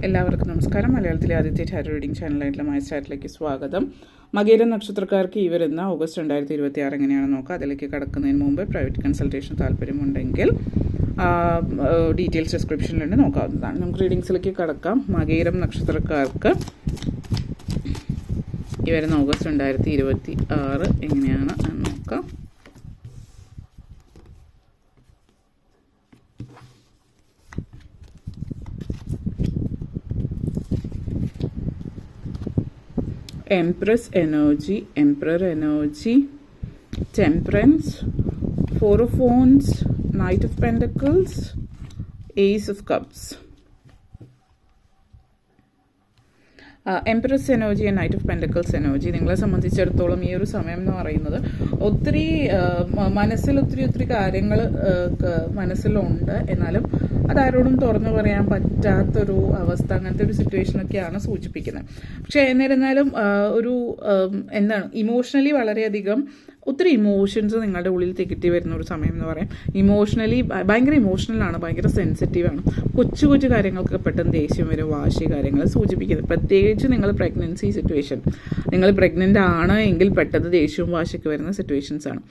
എല്ലാവർക്കും നമസ്കാരം. മലയാളത്തിലെ ആദ്യത്തെ ടാരോ റീഡിംഗ് ചാനലായിട്ടുള്ള മൈ ചാറ്റിലേക്ക് സ്വാഗതം. മകയിരം നക്ഷത്രക്കാർക്ക് ഈ വരുന്ന ഓഗസ്റ്റ് 2026 എങ്ങനെയാണെന്ന് നോക്കാം. അതിലേക്ക് കടക്കുന്നതിന് മുമ്പ് പ്രൈവറ്റ് കൺസൾട്ടേഷൻ താല്പര്യമുണ്ടെങ്കിൽ ഡീറ്റെയിൽസ് ഡിസ്ക്രിപ്ഷനിലുണ്ട്, നോക്കാവുന്നതാണ്. നമുക്ക് റീഡിങ്സിലേക്ക് കടക്കാം. മകയിരം നക്ഷത്രക്കാർക്ക് ഈ വരുന്ന ഓഗസ്റ്റ് 2026 എങ്ങനെയാണ് എന്ന് നോക്കാം. Empress energy, Emperor energy, Temperance, Four of Wands, Knight of Pentacles, Ace of Cups. Empress energy and knight of pentacles energy നിങ്ങളെ സംബന്ധിച്ചിടത്തോളം ഈ ഒരു സമയം എന്ന് പറയുന്നത് ഒത്തിരി മനസ്സിൽ ഒത്തിരി കാര്യങ്ങൾ മനസ്സിലുണ്ട്. എന്നാലും അതാരോടും തുറന്നു പറയാൻ പറ്റാത്തൊരു അവസ്ഥ, അങ്ങനത്തെ ഒരു സിറ്റുവേഷനൊക്കെയാണ് സൂചിപ്പിക്കുന്നത്. പക്ഷേ എന്നിരുന്നാലും ഒരു എന്താണ് ഇമോഷണലി വളരെയധികം ഒത്തിരി ഇമോഷൻസ് നിങ്ങളുടെ ഉള്ളിൽ തികട്ടി വരുന്ന ഒരു സമയം എന്ന് പറയാം. ഇമോഷണലി ഭയങ്കര ഇമോഷണലാണ്, ഭയങ്കര സെൻസിറ്റീവാണ്. കൊച്ചു കാര്യങ്ങൾക്ക് പെട്ടെന്ന് ദേഷ്യം വരും, വാശി കാര്യങ്ങൾ സൂചിപ്പിക്കുന്നത്. പ്രത്യേകിച്ച് നിങ്ങൾ പ്രഗ്നൻസി സിറ്റുവേഷൻ, നിങ്ങൾ പ്രഗ്നൻ്റ് ആണ് എങ്കിൽ പെട്ടെന്ന് ദേഷ്യവും വാശിയൊക്കെ വരുന്ന സിറ്റുവേഷൻസ് ആണ്.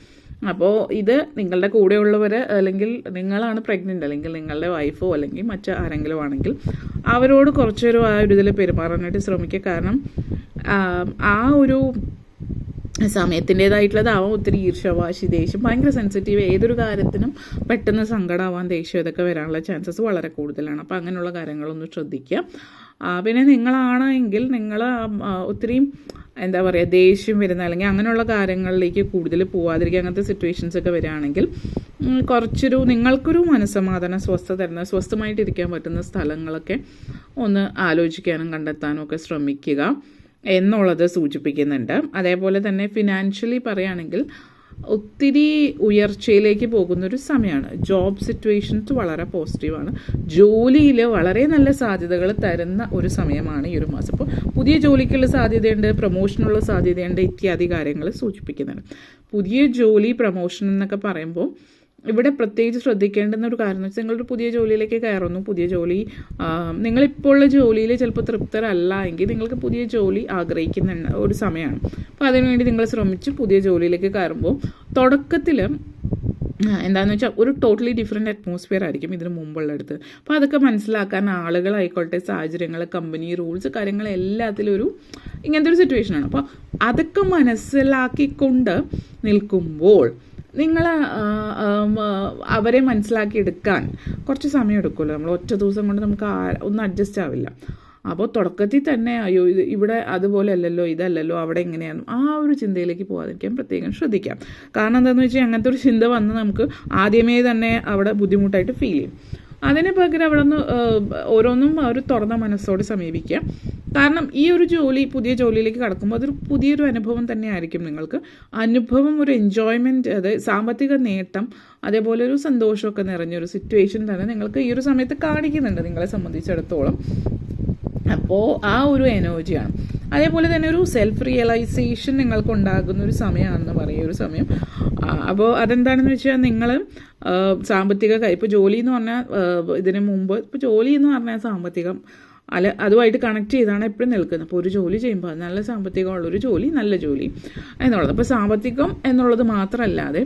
അപ്പോൾ ഇത് നിങ്ങളുടെ കൂടെയുള്ളവർ, അല്ലെങ്കിൽ നിങ്ങളാണ് പ്രഗ്നൻ്റ്, അല്ലെങ്കിൽ നിങ്ങളുടെ വൈഫോ അല്ലെങ്കിൽ മറ്റാരെങ്കിലും ആണെങ്കിൽ അവരോട് കുറച്ചൊരു ആ ഒരു ഇതിൽ പെരുമാറാനായിട്ട് ശ്രമിക്കുക. കാരണം ആ ഒരു സമയത്തിൻ്റേതായിട്ടുള്ളതാവാം ഒത്തിരി ഈർഷ്യവാശി, ദേഷ്യം, ഭയങ്കര സെൻസിറ്റീവ്, ഏതൊരു കാര്യത്തിനും പെട്ടെന്ന് സങ്കടമാവാൻ, ദേഷ്യം ഇതൊക്കെ വരാനുള്ള ചാൻസസ് വളരെ കൂടുതലാണ്. അപ്പോൾ അങ്ങനെയുള്ള കാര്യങ്ങളൊന്ന് ശ്രദ്ധിക്കുക. പിന്നെ നിങ്ങളാണെങ്കിൽ നിങ്ങൾ ഒത്തിരി എന്താ പറയുക ദേഷ്യം വരുന്ന അല്ലെങ്കിൽ അങ്ങനെയുള്ള കാര്യങ്ങളിലേക്ക് കൂടുതൽ പോവാതിരിക്കുക. അങ്ങനത്തെ സിറ്റുവേഷൻസ് ഒക്കെ വരികയാണെങ്കിൽ കുറച്ചൊരു നിങ്ങൾക്കൊരു മനസ്സമാധാനം, സ്വസ്ഥത തരുന്ന, സ്വസ്ഥമായിട്ടിരിക്കാൻ പറ്റുന്ന സ്ഥലങ്ങളൊക്കെ ഒന്ന് ആലോചിക്കാനും കണ്ടെത്താനും ഒക്കെ ശ്രമിക്കുക എന്നുള്ളത് സൂചിപ്പിക്കുന്നുണ്ട്. അതേപോലെ തന്നെ ഫിനാൻഷ്യലി പറയുകയാണെങ്കിൽ ഒത്തിരി ഉയർച്ചയിലേക്ക് പോകുന്നൊരു സമയമാണ്. ജോബ് സിറ്റുവേഷൻസ് വളരെ പോസിറ്റീവാണ്. ജോലിയിൽ വളരെ നല്ല സാധ്യതകൾ തരുന്ന ഒരു സമയമാണ് ഈ ഒരു മാസം. അപ്പോൾ പുതിയ ജോലിക്കുള്ള സാധ്യതയുണ്ട്, പ്രൊമോഷനുള്ള സാധ്യതയുണ്ട്, ഇത്യാദി കാര്യങ്ങൾ സൂചിപ്പിക്കുന്നുണ്ട്. പുതിയ ജോലി, പ്രൊമോഷൻ എന്നൊക്കെ പറയുമ്പോൾ ഇവിടെ പ്രത്യേകിച്ച് ശ്രദ്ധിക്കേണ്ടുന്ന ഒരു കാരണം വെച്ചാൽ നിങ്ങളൊരു പുതിയ ജോലിയിലേക്ക് കയറുന്നു. പുതിയ ജോലി നിങ്ങളിപ്പോൾ ഉള്ള ജോലിയിൽ ചിലപ്പോൾ തൃപ്തരല്ല എങ്കിൽ നിങ്ങൾക്ക് പുതിയ ജോലി ആഗ്രഹിക്കുന്ന ഒരു സമയമാണ്. അപ്പോൾ അതിനുവേണ്ടി നിങ്ങൾ ശ്രമിച്ച് പുതിയ ജോലിയിലേക്ക് കയറുമ്പോൾ തുടക്കത്തിൽ എന്താണെന്ന് വെച്ചാൽ ഒരു ടോട്ടലി ഡിഫറെൻറ്റ് അറ്റ്മോസ്ഫിയർ ആയിരിക്കും ഇതിന് മുമ്പുള്ളടുത്ത്. അപ്പോൾ അതൊക്കെ മനസ്സിലാക്കാൻ ആളുകളായിക്കോട്ടെ, സാഹചര്യങ്ങൾ, കമ്പനി റൂൾസ്, കാര്യങ്ങൾ എല്ലാത്തിലും ഒരു ഇങ്ങനത്തെ ഒരു സിറ്റുവേഷനാണ്. അപ്പോൾ അതൊക്കെ മനസ്സിലാക്കിക്കൊണ്ട് നിൽക്കുമ്പോൾ നിങ്ങൾ അവരെ മനസ്സിലാക്കിയെടുക്കാൻ കുറച്ച് സമയം എടുക്കുമല്ലോ. നമ്മൾ ഒറ്റ ദിവസം കൊണ്ട് നമുക്ക് ഒന്നും അഡ്ജസ്റ്റ് ആവില്ല. അപ്പോൾ തുടക്കത്തിൽ തന്നെ അയ്യോ ഇത് ഇവിടെ അതുപോലെ അല്ലല്ലോ, ഇതല്ലല്ലോ, അവിടെ എങ്ങനെയാണ്, ആ ഒരു ചിന്തയിലേക്ക് പോകാതിരിക്കാൻ പ്രത്യേകം ശ്രദ്ധിക്കാം. കാരണം എന്താണെന്ന് വെച്ചാൽ അങ്ങനത്തെ ഒരു ചിന്ത വന്ന് നമുക്ക് ആദ്യമേ തന്നെ അവിടെ ബുദ്ധിമുട്ടായിട്ട് ഫീൽ ചെയ്യും. അതിന് പകരം അവിടെ നിന്ന് ഓരോന്നും ഒരു തുറന്ന മനസ്സോടെ സമീപിക്കുക. കാരണം ഈ ഒരു ജോലി, പുതിയ ജോലിയിലേക്ക് കടക്കുമ്പോൾ അതൊരു പുതിയൊരു അനുഭവം തന്നെ ആയിരിക്കും നിങ്ങൾക്ക്. അനുഭവം, ഒരു എൻജോയ്മെൻറ്റ്, അത് സാമ്പത്തിക നേട്ടം, അതേപോലെ ഒരു സന്തോഷമൊക്കെ നിറഞ്ഞൊരു സിറ്റുവേഷൻ തന്നെ നിങ്ങൾക്ക് ഈ ഒരു സമയത്ത് കാണിക്കുന്നുണ്ട് നിങ്ങളെ സംബന്ധിച്ചിടത്തോളം. അപ്പോൾ ആ ഒരു എനർജിയാണ്. അതേപോലെ തന്നെ ഒരു സെൽഫ് റിയലൈസേഷൻ നിങ്ങൾക്ക് ഉണ്ടാകുന്ന ഒരു സമയമാണെന്ന് പറയുക, ഒരു സമയം. അപ്പോൾ അതെന്താണെന്ന് വെച്ചാൽ നിങ്ങൾ സാമ്പത്തിക ഇപ്പോൾ ജോലി എന്ന് പറഞ്ഞാൽ ഇതിന് മുമ്പ് ഇപ്പോൾ ജോലി എന്ന് പറഞ്ഞാൽ സാമ്പത്തികം അതുമായിട്ട് കണക്ട് ചെയ്താണ് എപ്പോഴും നിൽക്കുന്നത്. അപ്പോൾ ഒരു ജോലി ചെയ്യുമ്പോൾ അത് നല്ല സാമ്പത്തികമുള്ളൊരു ജോലി, നല്ല ജോലി എന്നുള്ളത്. അപ്പോൾ സാമ്പത്തികം എന്നുള്ളത് മാത്രമല്ലാതെ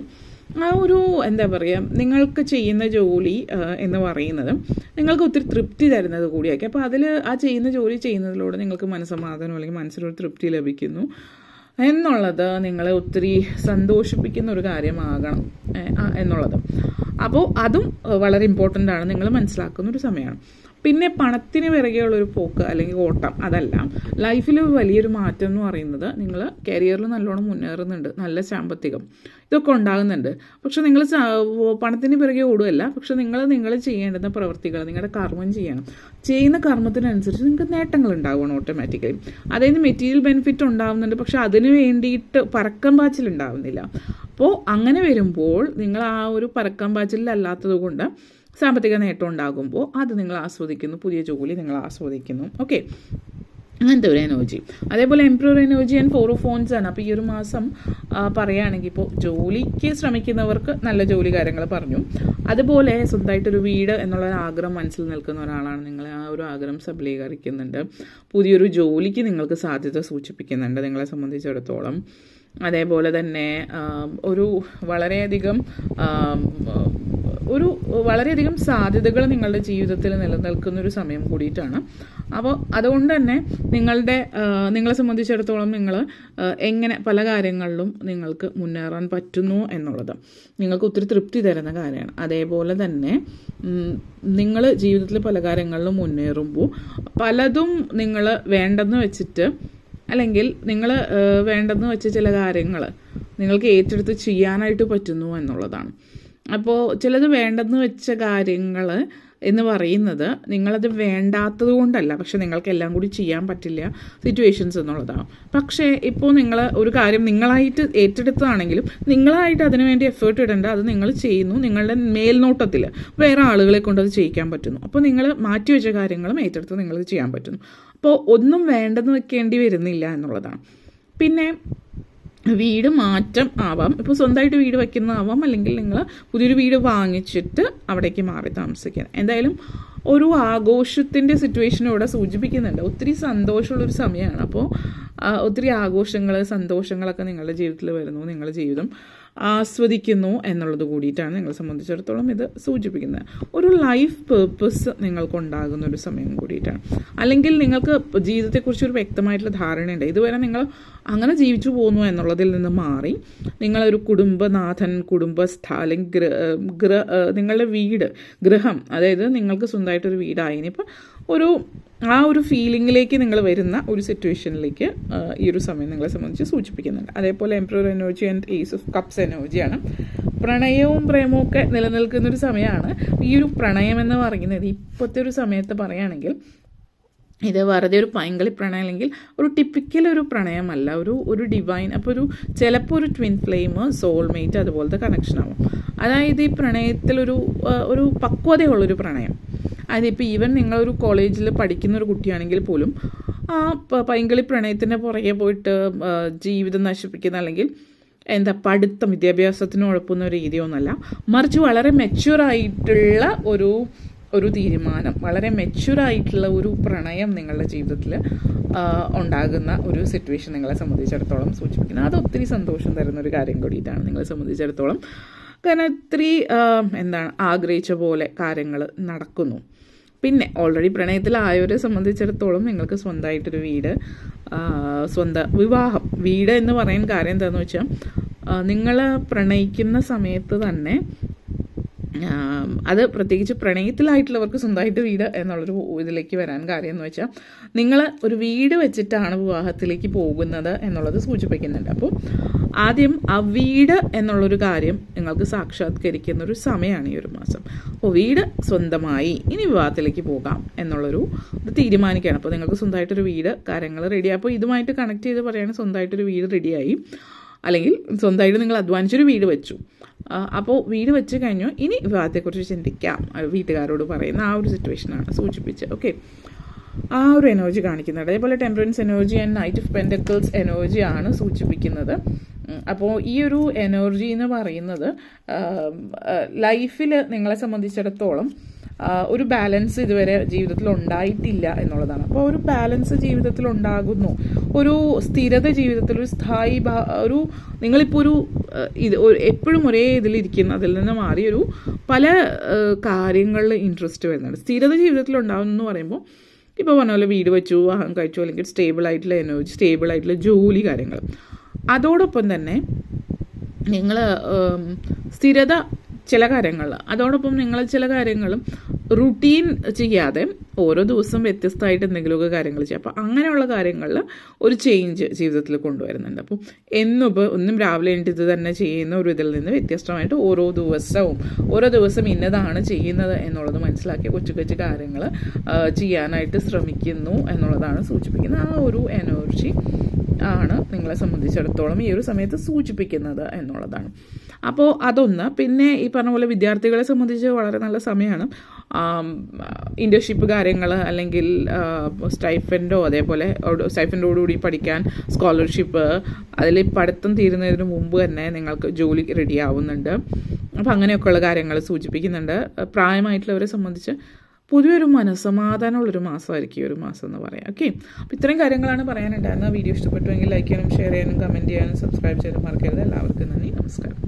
ആ ഒരു എന്താ പറയുക, നിങ്ങൾക്ക് ചെയ്യുന്ന ജോലി എന്ന് പറയുന്നത് നിങ്ങൾക്ക് ഒത്തിരി തൃപ്തി തരുന്നത് കൂടിയാക്കി. അപ്പോൾ അതിൽ ആ ചെയ്യുന്ന ജോലി ചെയ്യുന്നതിലൂടെ നിങ്ങൾക്ക് മനസ്സമാധാനം അല്ലെങ്കിൽ മനസ്സിലൊരു തൃപ്തി ലഭിക്കുന്നു എന്നുള്ളത് നിങ്ങളെ ഒത്തിരി സന്തോഷിപ്പിക്കുന്ന ഒരു കാര്യമാകണം എന്നുള്ളത്. അപ്പോൾ അതും വളരെ ഇമ്പോർട്ടൻ്റ് ആണ്, നിങ്ങൾ മനസ്സിലാക്കുന്ന ഒരു സമയമാണ്. പിന്നെ പണത്തിന് പിറകെയുള്ളൊരു പോക്ക് അല്ലെങ്കിൽ ഓട്ടം അതല്ല. ലൈഫിൽ വലിയൊരു മാറ്റം എന്ന് പറയുന്നത് നിങ്ങൾ കരിയറിൽ നല്ലോണം മുന്നേറുന്നുണ്ട്, നല്ല സാമ്പത്തികം ഇതൊക്കെ ഉണ്ടാകുന്നുണ്ട്. പക്ഷെ നിങ്ങൾ പണത്തിന് പിറകെ ഓടുകയല്ല, പക്ഷെ നിങ്ങൾ ചെയ്യേണ്ടുന്ന പ്രവൃത്തികൾ, നിങ്ങളുടെ കർമ്മം ചെയ്യണം. ചെയ്യുന്ന കർമ്മത്തിനനുസരിച്ച് നിങ്ങൾക്ക് നേട്ടങ്ങൾ ഉണ്ടാവണം ഓട്ടോമാറ്റിക്കലി. അതായത് മെറ്റീരിയൽ ബെനിഫിറ്റ് ഉണ്ടാകുന്നുണ്ട്, പക്ഷെ അതിന് വേണ്ടിയിട്ട് പരക്കം പാച്ചിൽ ഉണ്ടാവുന്നില്ല. അപ്പോൾ അങ്ങനെ വരുമ്പോൾ നിങ്ങൾ ആ ഒരു പരക്കം പാച്ചിലല്ലാത്തത് കൊണ്ട് സാമ്പത്തിക നേട്ടം ഉണ്ടാകുമ്പോൾ അത് നിങ്ങൾ ആസ്വദിക്കുന്നു, പുതിയ ജോലി നിങ്ങൾ ആസ്വദിക്കുന്നു. ഓക്കെ, അങ്ങനത്തെ ഒരു എനർജി. അതേപോലെ emperor energy and 4 of phones ആണ്. അപ്പോൾ ഈ ഒരു മാസം പറയുകയാണെങ്കിൽ ഇപ്പോൾ ജോലിക്ക് ശ്രമിക്കുന്നവർക്ക് നല്ല ജോലി കാര്യങ്ങൾ പറഞ്ഞു. അതുപോലെ സ്വന്തമായിട്ടൊരു വീട് എന്നുള്ളൊരു ആഗ്രഹം മനസ്സിൽ നിൽക്കുന്ന ഒരാളാണ് നിങ്ങൾ. ആ ഒരു ആഗ്രഹം സബലീകരിക്കുന്നുണ്ട്. പുതിയൊരു ജോലിക്ക് നിങ്ങൾക്ക് സാധ്യത സൂചിപ്പിക്കുന്നുണ്ട് നിങ്ങളെ സംബന്ധിച്ചിടത്തോളം. അതേപോലെ തന്നെ വളരെയധികം സാധ്യതകൾ നിങ്ങളുടെ ജീവിതത്തിൽ നിലനിൽക്കുന്നൊരു സമയം കൂടിയിട്ടാണ്. അപ്പോൾ അതുകൊണ്ട് തന്നെ നിങ്ങളെ സംബന്ധിച്ചിടത്തോളം നിങ്ങൾ എങ്ങനെ പല കാര്യങ്ങളിലും നിങ്ങൾക്ക് മുന്നേറാൻ പറ്റുന്നു എന്നുള്ളത് നിങ്ങൾക്ക് ഒത്തിരി തൃപ്തി തരുന്ന കാര്യമാണ്. അതേപോലെ തന്നെ നിങ്ങൾ ജീവിതത്തിൽ പല കാര്യങ്ങളിലും മുന്നേറുമ്പോൾ പലതും നിങ്ങൾ വേണ്ടെന്ന് വെച്ചിട്ട്, അല്ലെങ്കിൽ നിങ്ങൾ വേണ്ടെന്ന് വെച്ച ചില കാര്യങ്ങൾ നിങ്ങൾക്ക് ഏറ്റെടുത്ത് ചെയ്യാനായിട്ട് പറ്റുന്നു എന്നുള്ളതാണ്. അപ്പോൾ ചിലത് വേണ്ടെന്ന് വെച്ച കാര്യങ്ങൾ എന്ന് പറയുന്നത് നിങ്ങളത് വേണ്ടാത്തത് കൊണ്ടല്ല, പക്ഷെ നിങ്ങൾക്ക് എല്ലാം കൂടി ചെയ്യാൻ പറ്റില്ല സിറ്റുവേഷൻസ് എന്നുള്ളതാണ്. പക്ഷേ ഇപ്പോൾ നിങ്ങൾ ഒരു കാര്യം നിങ്ങളായിട്ട് ഏറ്റെടുത്തതാണെങ്കിലും നിങ്ങളായിട്ട് അതിനുവേണ്ടി എഫേർട്ട് ഇടേണ്ട, അത് നിങ്ങൾ ചെയ്യുന്നു. നിങ്ങളുടെ മേൽനോട്ടത്തിൽ വേറെ ആളുകളെ കൊണ്ട് അത് ചെയ്യിക്കാൻ പറ്റുന്നു. അപ്പോൾ നിങ്ങൾ മാറ്റിവെച്ച കാര്യങ്ങളും ഏറ്റെടുത്ത് നിങ്ങൾക്ക് ചെയ്യാൻ പറ്റുന്നു. അപ്പോൾ ഒന്നും വേണ്ടെന്ന് വെക്കേണ്ടി വരുന്നില്ല എന്നുള്ളതാണ്. പിന്നെ വീട് മാറ്റം ആവാം. ഇപ്പോൾ സ്വന്തമായിട്ട് വീട് വയ്ക്കുന്നതാവാം, അല്ലെങ്കിൽ നിങ്ങൾ പുതിയൊരു വീട് വാങ്ങിച്ചിട്ട് അവിടേക്ക് മാറി താമസിക്കുക. എന്തായാലും ഒരു ആഘോഷത്തിൻ്റെ സിറ്റുവേഷൻ ഇവിടെ സൂചിപ്പിക്കുന്നുണ്ട്. ഒത്തിരി സന്തോഷമുള്ളൊരു സമയമാണ്. അപ്പോൾ ഒത്തിരി ആഘോഷങ്ങൾ, സന്തോഷങ്ങളൊക്കെ നിങ്ങളുടെ ജീവിതത്തിൽ വരുന്നു. നിങ്ങളുടെ ജീവിതം ആസ്വദിക്കുന്നു എന്നുള്ളത് കൂടിയിട്ടാണ് നിങ്ങളെ സംബന്ധിച്ചിടത്തോളം ഇത് സൂചിപ്പിക്കുന്നത്. ഒരു ലൈഫ് പേർപ്പസ് നിങ്ങൾക്കുണ്ടാകുന്ന ഒരു സമയം കൂടിയിട്ടാണ്. അല്ലെങ്കിൽ നിങ്ങൾക്ക് ജീവിതത്തെക്കുറിച്ച് ഒരു വ്യക്തമായിട്ടുള്ള ധാരണയുണ്ട്. ഇതുവരെ നിങ്ങൾ അങ്ങനെ ജീവിച്ചു പോകുന്നു എന്നുള്ളതിൽ നിന്ന് മാറി നിങ്ങളൊരു കുടുംബനാഥൻ, കുടുംബസ്ഥ, അല്ലെങ്കിൽ നിങ്ങളുടെ വീട്, ഗൃഹം, അതായത് നിങ്ങൾക്ക് സ്വന്തമായിട്ടൊരു വീടായി. ഇനിയിപ്പോൾ ആ ഒരു ഫീലിങ്ങിലേക്ക് നിങ്ങൾ വരുന്ന ഒരു സിറ്റുവേഷനിലേക്ക് ഈ ഒരു സമയം നിങ്ങളെ സംബന്ധിച്ച് സൂചിപ്പിക്കുന്നുണ്ട്. അതേപോലെ emperor energy and ace of cups എനർജിയാണ്. പ്രണയവും പ്രേമവും ഒക്കെ നിലനിൽക്കുന്നൊരു സമയമാണ്. ഈ ഒരു പ്രണയം എന്ന് പറയുന്നത് ഇപ്പോഴത്തെ ഒരു സമയത്ത് പറയുകയാണെങ്കിൽ ഇത് വെറുതെ ഒരു പൈങ്കളി പ്രണയം, അല്ലെങ്കിൽ ഒരു ടിപ്പിക്കൽ ഒരു പ്രണയമല്ല, ഒരു ഡിവൈൻ. അപ്പോൾ ചിലപ്പോൾ ഒരു ട്വിൻ ഫ്ലെയിം, സോൾമേറ്റ്, അതുപോലത്തെ കണക്ഷൻ ആവും. അതായത് ഈ പ്രണയത്തിലൊരു പക്വതയുള്ളൊരു പ്രണയം. അതിപ്പോൾ ഈവൻ നിങ്ങളൊരു കോളേജിൽ പഠിക്കുന്ന ഒരു കുട്ടിയാണെങ്കിൽ പോലും ആ പൈങ്കളി പ്രണയത്തിൻ്റെ പുറകെ പോയിട്ട് ജീവിതം നശിപ്പിക്കുന്ന, അല്ലെങ്കിൽ പഠിത്തം, വിദ്യാഭ്യാസത്തിന് ഉഴപ്പുന്ന ഒരു രീതിയൊന്നുമല്ല. മറിച്ച് വളരെ മെച്യൂറായിട്ടുള്ള ഒരു തീരുമാനം, വളരെ മെച്യൂറായിട്ടുള്ള ഒരു പ്രണയം നിങ്ങളുടെ ജീവിതത്തിൽ ഉണ്ടാകുന്ന ഒരു സിറ്റുവേഷൻ നിങ്ങളെ സംബന്ധിച്ചിടത്തോളം സൂചിപ്പിക്കുന്നത്. അത് ഒത്തിരി സന്തോഷം തരുന്നൊരു കാര്യം കൂടിയിട്ടാണ് നിങ്ങളെ സംബന്ധിച്ചിടത്തോളം. കാരണം ഇത്തിരി ആഗ്രഹിച്ച പോലെ കാര്യങ്ങൾ നടക്കുന്നു. പിന്നെ ഓൾറെഡി പ്രണയത്തിലായവരെ സംബന്ധിച്ചിടത്തോളം നിങ്ങൾക്ക് സ്വന്തമായിട്ടൊരു വീട്, സ്വന്തം വിവാഹം, വീട് എന്ന് പറയാൻ കാര്യം എന്താണെന്ന് വെച്ചാൽ നിങ്ങൾ പ്രണയിക്കുന്ന സമയത്ത് തന്നെ അത് പ്രത്യേകിച്ച് പ്രണയത്തിലായിട്ടുള്ളവർക്ക് സ്വന്തമായിട്ട് വീട് എന്നുള്ളൊരു ഇതിലേക്ക് വരാൻ കാര്യം എന്ന് വെച്ചാൽ നിങ്ങൾ ഒരു വീട് വെച്ചിട്ടാണ് വിവാഹത്തിലേക്ക് പോകുന്നത് എന്നുള്ളത് സൂചിപ്പിക്കുന്നുണ്ട്. അപ്പോൾ ആദ്യം ആ വീട് എന്നുള്ളൊരു കാര്യം നിങ്ങൾക്ക് സാക്ഷാത്കരിക്കുന്ന ഒരു സമയമാണ് ഈ ഒരു മാസം. അപ്പോൾ വീട് സ്വന്തമായി ഇനി വിവാഹത്തിലേക്ക് പോകാം എന്നുള്ളൊരു ഇത് തീരുമാനിക്കുകയാണ്. അപ്പോൾ നിങ്ങൾക്ക് സ്വന്തമായിട്ടൊരു വീട്, കാര്യങ്ങൾ റെഡിയായി. അപ്പോൾ ഇതുമായിട്ട് കണക്ട് ചെയ്ത് പറയുകയാണെങ്കിൽ സ്വന്തമായിട്ടൊരു വീട് റെഡിയായി, അല്ലെങ്കിൽ സ്വന്തമായിട്ട് നിങ്ങൾ അധ്വാനിച്ചൊരു വീട് വെച്ചു. അപ്പോൾ വീട് വെച്ച് കഴിഞ്ഞു, ഇനി വിവാഹത്തെക്കുറിച്ച് ചിന്തിക്കാം, വീട്ടുകാരോട് പറയുന്ന ആ ഒരു സിറ്റുവേഷനാണ് സൂചിപ്പിച്ചത്. ഓക്കെ, ആ ഒരു എനർജി കാണിക്കുന്നുണ്ട്. അതേപോലെ temperance energy and knight of pentacles എനർജിയാണ് സൂചിപ്പിക്കുന്നത്. അപ്പോൾ ഈ ഒരു എനർജി എന്ന് പറയുന്നത് ലൈഫിൽ നിങ്ങളെ സംബന്ധിച്ചിടത്തോളം ഒരു ബാലൻസ് ഇതുവരെ ജീവിതത്തിൽ ഉണ്ടായിട്ടില്ല എന്നുള്ളതാണ്. അപ്പോൾ ഒരു ബാലൻസ് ജീവിതത്തിൽ ഉണ്ടാകുന്നു, ഒരു സ്ഥിരത ജീവിതത്തിൽ, ഒരു സ്ഥായി നിങ്ങളിപ്പോൾ എപ്പോഴും ഒരേ ഇതിലിരിക്കുന്ന, അതിൽ നിന്ന് മാറി പല കാര്യങ്ങളിൽ ഇൻട്രസ്റ്റ് വരുന്നുണ്ട്. സ്ഥിരത ജീവിതത്തിൽ ഉണ്ടാകുന്നു എന്ന് പറയുമ്പോൾ ഇപ്പോൾ പറഞ്ഞ പോലെ വീട് വെച്ചു, വിവാഹം കഴിച്ചു, അല്ലെങ്കിൽ സ്റ്റേബിളായിട്ടുള്ള എനർജി, സ്റ്റേബിളായിട്ടുള്ള ജോലി, കാര്യങ്ങൾ. അതോടൊപ്പം തന്നെ നിങ്ങൾ സ്ഥിരത ചില കാര്യങ്ങൾ, അതോടൊപ്പം നിങ്ങൾ ചില കാര്യങ്ങളും റുട്ടീൻ ചെയ്യാതെ ഓരോ ദിവസം വ്യത്യസ്തമായിട്ട് എന്തെങ്കിലുമൊക്കെ കാര്യങ്ങൾ ചെയ്യുക. അപ്പോൾ അങ്ങനെയുള്ള കാര്യങ്ങളിൽ ഒരു ചേഞ്ച് ജീവിതത്തിൽ കൊണ്ടുവരുന്നുണ്ട്. അപ്പോൾ ഒന്നും രാവിലെ എണീറ്റ് ഇത് തന്നെ ചെയ്യുന്ന ഒരു ഇതിൽ നിന്ന് വ്യത്യസ്തമായിട്ട് ഓരോ ദിവസം ഇന്നതാണ് ചെയ്യുന്നത് എന്നുള്ളത് മനസ്സിലാക്കിയ കൊച്ചു കൊച്ചു കാര്യങ്ങൾ ചെയ്യാനായിട്ട് ശ്രമിക്കുന്നു എന്നുള്ളതാണ് സൂചിപ്പിക്കുന്നത്. ആ ഒരു എനർജി ആണ് നിങ്ങളെ സംബന്ധിച്ചിടത്തോളം ഈ ഒരു സമയത്ത് സൂചിപ്പിക്കുന്നത് എന്നുള്ളതാണ്. അപ്പോൾ അതൊന്ന്. പിന്നെ ഈ പറഞ്ഞ പോലെ വിദ്യാർത്ഥികളെ സംബന്ധിച്ച് വളരെ നല്ല സമയമാണ്. ഇൻറ്റേൺഷിപ്പ് കാര്യങ്ങൾ അല്ലെങ്കിൽ സ്റ്റൈഫൻഡോ അതേപോലെ സ്റ്റൈഫൻഡോടുകൂടി പഠിക്കാൻ സ്കോളർഷിപ്പ്, അതിൽ പഠിത്തം തീരുന്നതിന് മുമ്പ് തന്നെ നിങ്ങൾക്ക് ജോലി റെഡി ആവുന്നുണ്ട്. അപ്പോൾ അങ്ങനെയൊക്കെയുള്ള കാര്യങ്ങൾ സൂചിപ്പിക്കുന്നുണ്ട്. പ്രായമായിട്ടുള്ളവരെ സംബന്ധിച്ച് പൊതുവെ ഒരു മനസ്സമാധാനമുള്ളൊരു മാസമായിരിക്കും ഈ ഒരു മാസം എന്ന് പറയാം. ഓക്കെ, അപ്പോൾ ഇത്രയും കാര്യങ്ങളാണ് പറയാനുണ്ടായിരുന്നത്. വീഡിയോ ഇഷ്ടപ്പെട്ടുവെങ്കിൽ ലൈക്ക് ചെയ്യാനും ഷെയർ ചെയ്യാനും കമൻറ്റ് ചെയ്യാനും സബ്സ്ക്രൈബ് ചെയ്യാനും മറക്കരുത്. എല്ലാവർക്കും നന്ദി, നമസ്കാരം.